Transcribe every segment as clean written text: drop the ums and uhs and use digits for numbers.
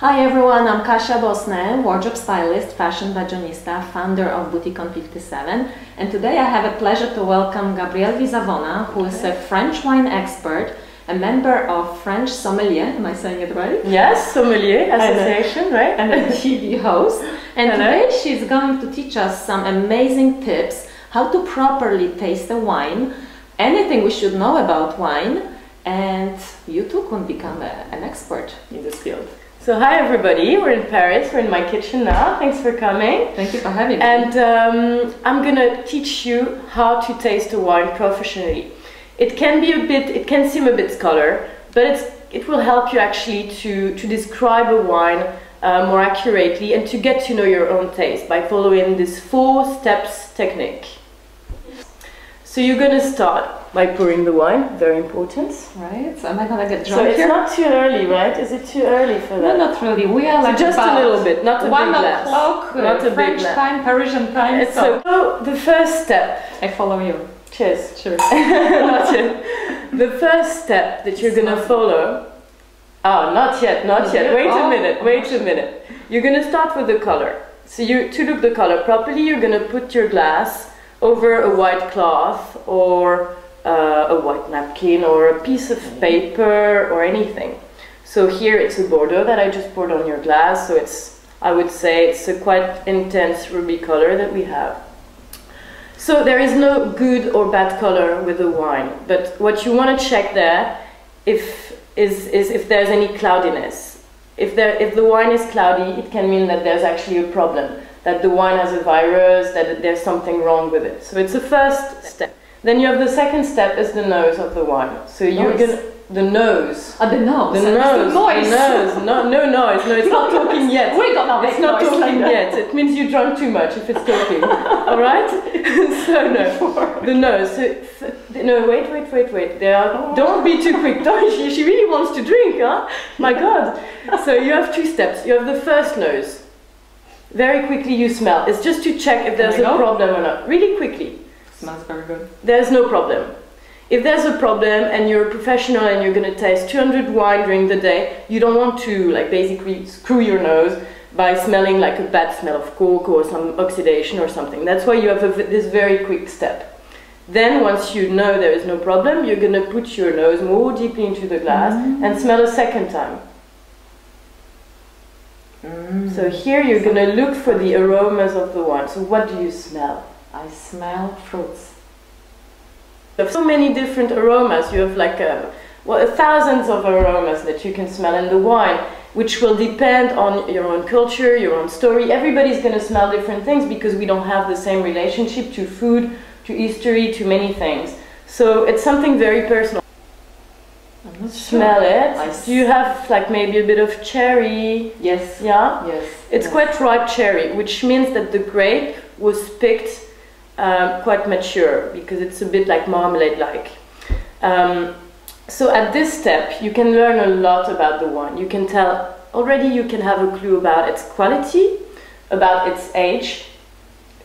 Hi everyone, I'm Kasia Bosne, wardrobe stylist, fashion fashionista, founder of Boutique on 57, and today I have a pleasure to welcome Gabrielle Vizzavona, who is a French wine expert, a member of French Sommelier, am I saying it right? Yes, Sommelier Association, right? And a TV host. And today she's going to teach us some amazing tips how to properly taste a wine, anything we should know about wine, and you too can become an expert in this field. So hi everybody, we're in Paris, we're in my kitchen now, thanks for coming. Thank you for having me. And I'm gonna teach you how to taste a wine professionally. It can seem a bit scholar, but it will help you actually to describe a wine more accurately and to get to know your own taste by following this 4 steps technique. So you're gonna start by pouring the wine, very important. Right, so am I gonna get drunk so it's here? not too early, right? Is it too early for that? No, not really. We are like just a little bit, not a big glass. 1 o'clock, not a French big glass. time, Parisian time. So the first step. I follow you. Cheers. Cheers. Not yet. The first step that you're gonna follow. Oh, not yet, not yet. Wait a minute, wait a minute. You're gonna start with the color. So to look the color properly, you're gonna put your glass over a white cloth or a white napkin or a piece of paper or anything. So here it's a Bordeaux that I just poured on your glass, so I would say it's a quite intense ruby color that we have. So there is no good or bad color with the wine, but what you want to check there is if there's any cloudiness. If the wine is cloudy, it can mean that there's actually a problem, that the wine has a virus, that there's something wrong with it. So it's the first step. Then you have the second step is the nose of the wine. So you're gonna the nose. The nose. The nose. Noise. The nose. No noise. No, it's not talking yet. We're gonna make It's not noise talking like yet. It means you drank too much if it's talking. All right. So no. The nose. So, no. Wait. Don't be too quick. She really wants to drink, huh? My God. So you have 2 steps. You have the first nose. Very quickly you smell. It's just to check if there's a problem or not. Really quickly. Smells very good. There's no problem. If there's a problem and you're a professional and you're going to taste 200 wine during the day, you don't want to like basically screw your nose by smelling like a bad smell of coke or some oxidation or something. That's why you have this very quick step. Then once you know there is no problem, you're going to put your nose more deeply into the glass and smell a second time. So here you're going to look for the aromas of the wine. So what do you smell? I smell fruits. You have so many different aromas. You have like thousands of aromas that you can smell in the wine, which will depend on your own culture, your own story. Everybody's going to smell different things because we don't have the same relationship to food, to history, to many things. So it's something very personal. Smell it. Do you have like maybe a bit of cherry? Yes. Yeah? Yes. It's quite ripe cherry, which means that the grape was picked quite mature because it's a bit like marmalade-like. So at this step you can learn a lot about the wine. You can tell, already you can have a clue about its quality, about its age,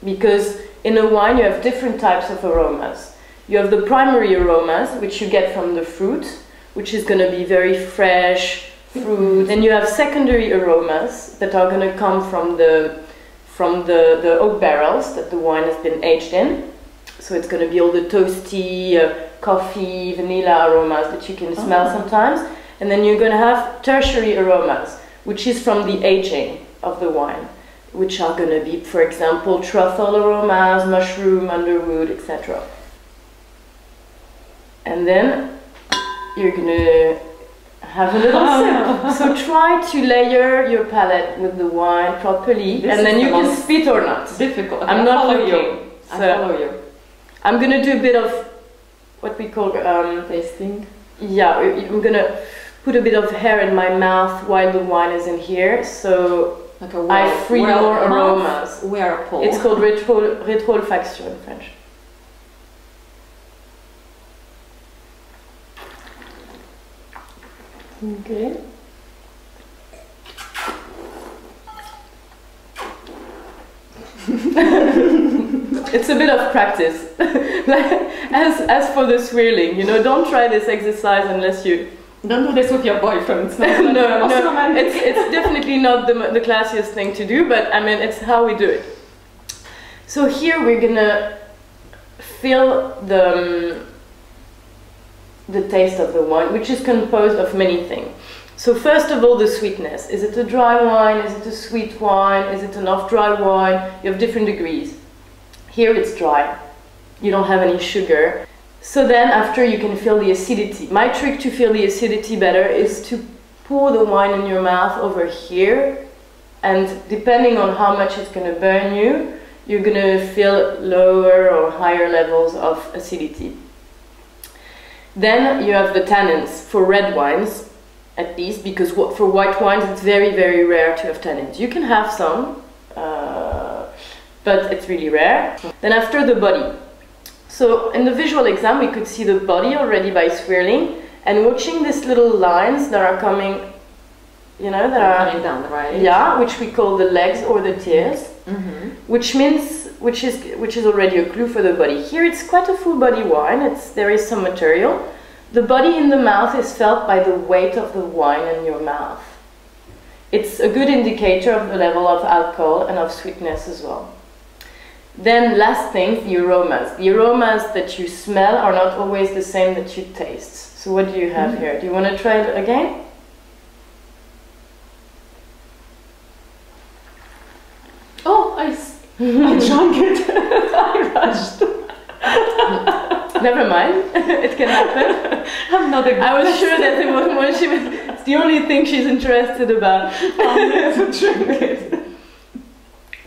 because in a wine you have different types of aromas. You have the primary aromas, which you get from the fruit, which is going to be very fresh fruit. Then you have secondary aromas that are going to come from the oak barrels that the wine has been aged in. So it's going to be all the toasty, coffee, vanilla aromas that you can smell sometimes. And then you're going to have tertiary aromas, which is from the aging of the wine, which are going to be, for example, truffle aromas, mushroom, underwood, etc. And then you're going to have a little sip. So try to layer your palate with the wine properly, and then you can spit or not. It's difficult. I'm not looking. I follow you. I'm going to do a bit of what we call tasting. Yeah, I'm going to put a bit of hair in my mouth while the wine is in here, so like I free more aromas. Whirlpool. It's called rétro-olfaction in French. Okay. It's a bit of practice. As for the swirling, you know, don't try this exercise unless you Don't do this with your boyfriend. It's not no, it's definitely not the classiest thing to do, but I mean, it's how we do it. So here we're gonna feel the taste of the wine, which is composed of many things. So first of all, the sweetness. Is it a dry wine? Is it a sweet wine? Is it an off-dry wine? You have different degrees. Here it's dry. You don't have any sugar. So then after you can feel the acidity. My trick to feel the acidity better is to pour the wine in your mouth over here, and depending on how much it's going to burn you, you're going to feel lower or higher levels of acidity. Then you have the tannins for red wines, at least, because for white wines it's very, very rare to have tannins. You can have some, but it's really rare. Then after, the body. So in the visual exam we could see the body already by swirling and watching these little lines that are coming, you know, that are coming down, right? Yeah, which we call the legs or the tears, which is already a clue for the body. Here it's quite a full body wine. There is some material. The body in the mouth is felt by the weight of the wine in your mouth. It's a good indicator of the level of alcohol and of sweetness as well. Then last thing, the aromas. The aromas that you smell are not always the same that you taste. So what do you have here? Do you want to try it again? Oh, I drank it. I rushed. Never mind, it can happen. I'm not a good I was sure that it was what it's the only thing she's interested about.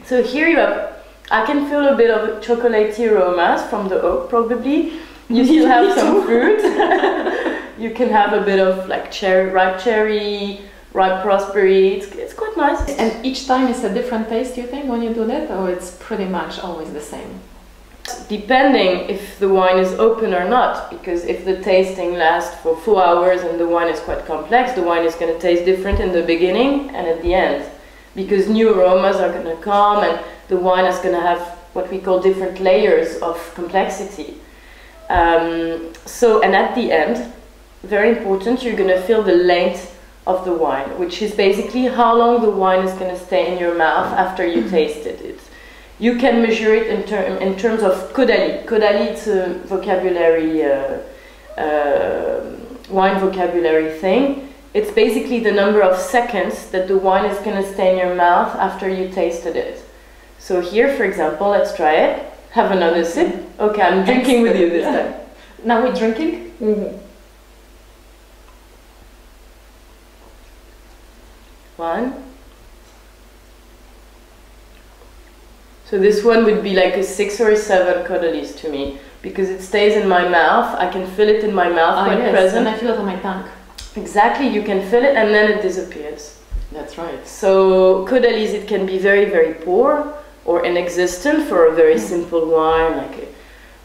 So here you have, I can feel a bit of chocolatey aromas from the oak probably. You still have some fruit. You can have a bit of like ripe cherry, ripe raspberry. It's quite nice. And each time it's a different taste, you think, when you do that, or it's pretty much always the same? Depending if the wine is open or not, because if the tasting lasts for 4 hours and the wine is quite complex, the wine is going to taste different in the beginning and at the end, because new aromas are going to come and the wine is going to have what we call different layers of complexity. And at the end, very important, you're going to feel the length of the wine, which is basically how long the wine is going to stay in your mouth after you tasted it. You can measure it in terms of kodali. Kodali is a vocabulary, wine vocabulary thing. It's basically the number of seconds that the wine is going to stay in your mouth after you tasted it. So here, for example, let's try it. Have another sip. Okay, I'm drinking with you this time. Now we're drinking? Mm-hmm. One. So this one would be like a 6 or a 7 codalis to me, because it stays in my mouth. I can feel it in my mouth quite present. And I feel it on my tongue. Exactly, you can feel it and then it disappears. That's right. So codalis, it can be very, very poor or inexistent for a very simple wine, like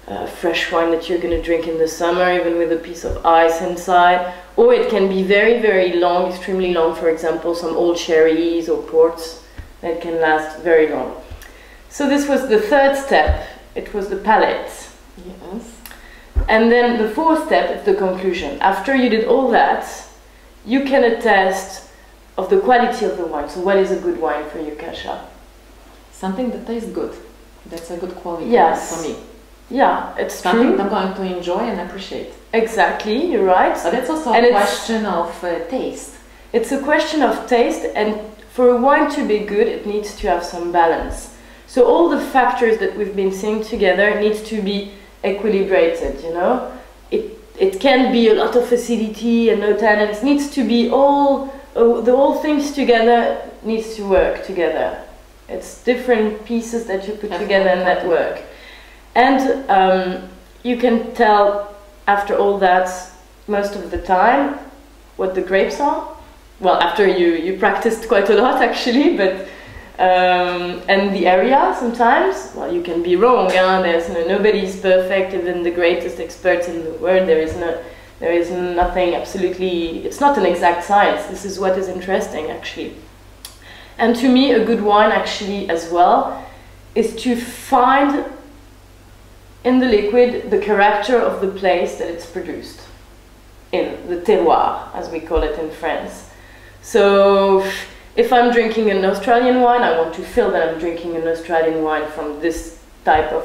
a fresh wine that you're going to drink in the summer, even with a piece of ice inside. Or it can be very, very long, extremely long, for example, some old sherries or ports that can last very long. So this was the third step, it was the palate. Yes. And then the fourth step is the conclusion. After you did all that, you can attest of the quality of the wine. So what is a good wine for you, Kasia? Something that tastes good. That's a good quality for me. Yeah, it's something true. I'm going to enjoy and appreciate. Exactly, you're right. But it's also a question of taste. It's a question of taste, and for a wine to be good, it needs to have some balance. So all the factors that we've been seeing together needs to be equilibrated, you know. It can't be a lot of acidity and no tannins. It needs to be all things together needs to work together. It's different pieces that you put together and that work. And you can tell after all that most of the time what the grapes are. Well, after you practiced quite a lot actually, but and the area sometimes, well, you can be wrong. There's nobody's perfect, even the greatest experts in the world. There is nothing absolutely. It's not an exact science. This is what is interesting, actually. And to me, a good wine, actually, as well, is to find in the liquid the character of the place that it's produced. in, the terroir, as we call it in France. So if I'm drinking an Australian wine, I want to feel that I'm drinking an Australian wine from this type of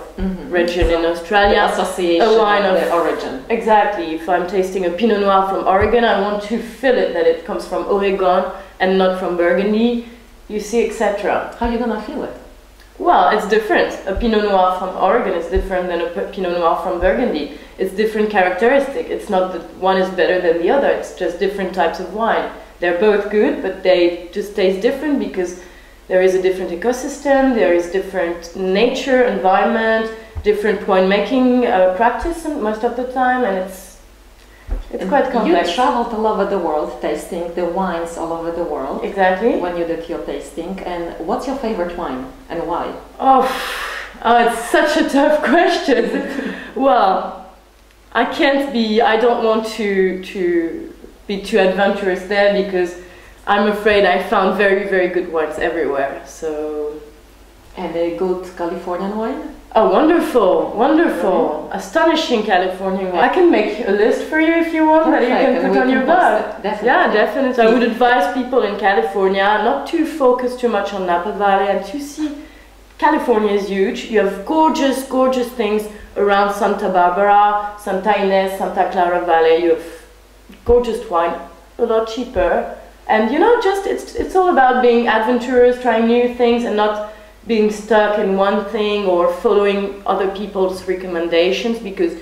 region in Australia. The association, a wine of the origin. Exactly. If I'm tasting a Pinot Noir from Oregon, I want to feel it that it comes from Oregon and not from Burgundy, you see, etc. How are you gonna feel it? Well, it's different. A Pinot Noir from Oregon is different than a Pinot Noir from Burgundy. It's different characteristic. It's not that one is better than the other. It's just different types of wine. They're both good, but they just taste different because there is a different ecosystem, there is different nature, environment, different winemaking practice most of the time, and it's quite complex. You traveled all over the world tasting the wines all over the world. Exactly. When you did your tasting, and what's your favorite wine and why? Oh, it's such a tough question. Well, I don't want to be too adventurous there because I'm afraid I found very, very good wines everywhere. So, and a good Californian wine? Oh, wonderful, wonderful, astonishing Californian wine. I can make a list for you if you want. Perfect. That you can put on your blog. Yeah, definitely. I would advise people in California not to focus too much on Napa Valley and to see California is huge. You have gorgeous, gorgeous things around Santa Barbara, Santa Ynez, Santa Clara Valley. You have gorgeous wine, a lot cheaper. And you know, just it's all about being adventurous, trying new things and not being stuck in one thing or following other people's recommendations, because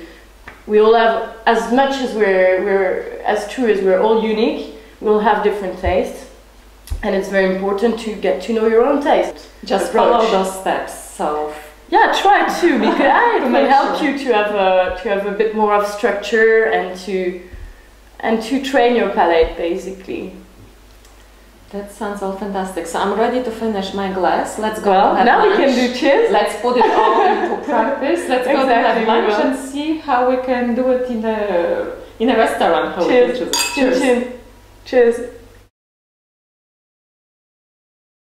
we all have, as much as we're as true as we're all unique, we'll have different tastes, and it's very important to get to know your own taste. Just follow those steps. So yeah, try to, because it will help you to have a bit more of structure and to train your palate, basically. That sounds all fantastic. So I'm ready to finish my glass. Let's go. Well, now lunch. We can do cheers. Let's put it all into practice. Let's go to have lunch and see how we can do it in a restaurant. Cheers. Cheers. Cheers.